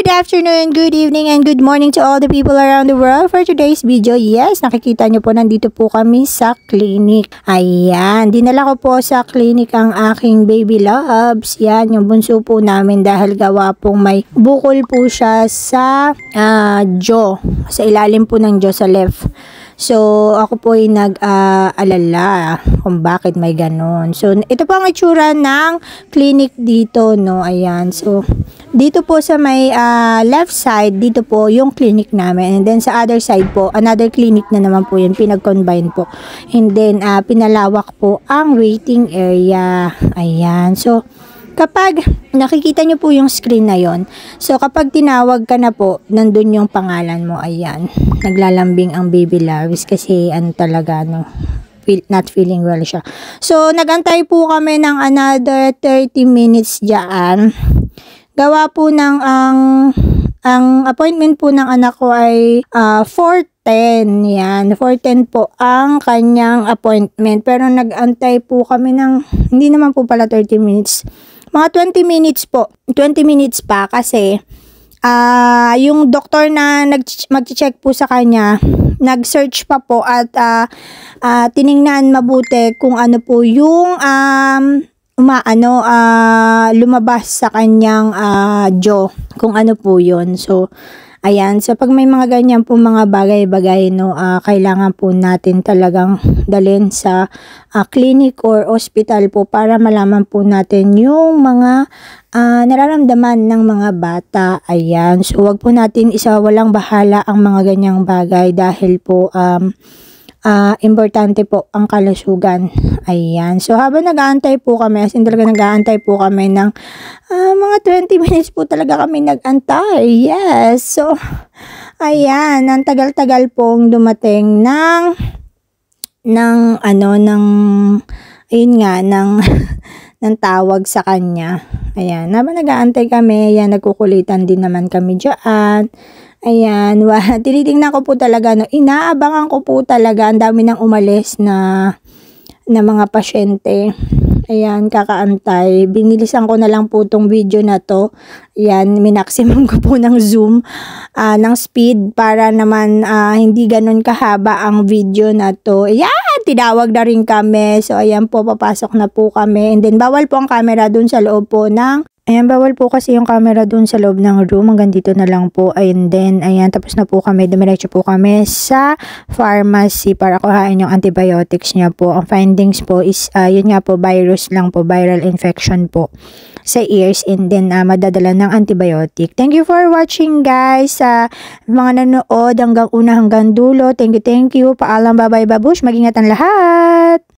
Good afternoon, good evening, and good morning to all the people around the world. For today's video, yes, nakikita nyo po, nandito po kami sa clinic. Ayan, dinala ko po sa clinic ang aking baby loves. Yan, yung bunso po namin dahil gawa pong may bukol po siya sa jaw. Sa ilalim po ng jaw sa left. So, ako po ay nag-alala kung bakit may ganon. So, ito po ang itsura ng clinic dito, no? Ayan. So, dito po sa may left side, dito po yung clinic namin. And then sa other side po, another clinic na naman po yun. Pinag-combine po. And then, pinalawak po ang waiting area. Ayan. So, kapag nakikita nyo po yung screen na yon, so kapag tinawag ka na po, nandun yung pangalan mo, ayan, naglalambing ang baby loves kasi ano talaga, no, not feeling well siya. So, nagantay po kami ng another 30 minutes dyan. Gawa po ng ang appointment po ng anak ko ay 4:10, yan, 4:10 po ang kanyang appointment. Pero nagantay po kami ng, hindi naman po pala 30 minutes, mga 20 minutes po. 20 minutes pa kasi yung doktor na mag-check po sa kanya, nag-search pa po at tiningnan mabuti kung ano po yung lumabas sa kanyang jaw, kung ano po yun. So, ayan. So, pag may mga ganyan po mga bagay-bagay, no, kailangan po natin talagang dalhin sa clinic or hospital po para malaman po natin yung mga nararamdaman ng mga bata. Ayan. So, wag po natin walang bahala ang mga ganyang bagay dahil po importante po ang kalusugan. Ayan. So, habang nag-aantay po kami, as in talaga nag-aantay po kami ng mga 20 minutes po talaga kami nag-antay. Yes. So, ayan. Ang tagal-tagal pong dumating ng tawag sa kanya. Ayan. Habang nag-aantay kami, ayan, nagkukulitan din naman kami dyan. Ayan, tinitingnan ko po talaga, no, inaabangan ko po talaga, ang dami nang umalis na mga pasyente. Ayan, kakaantay. Binilisan ko na lang po tong video na to. Ayan, minaksimum ko po ng zoom, ng speed para naman hindi ganun kahaba ang video na to. Ayan, tinawag na rin kami. So, ayan po, papasok na po kami. And then, bawal po ang camera dun sa loob po ayan, bawal po kasi yung camera dun sa loob ng room. Hanggang dito na lang po. And then, ayan, tapos na po kami. Dumiretso po kami sa pharmacy para kuhain yung antibiotics niya po. Ang findings po is, yun nga po, virus lang po, viral infection po sa ears. And then, madadala ng antibiotic. Thank you for watching, guys. Mga nanood hanggang una hanggang dulo. Thank you. Paalam, bye-bye, babush. Mag-ingatan lahat.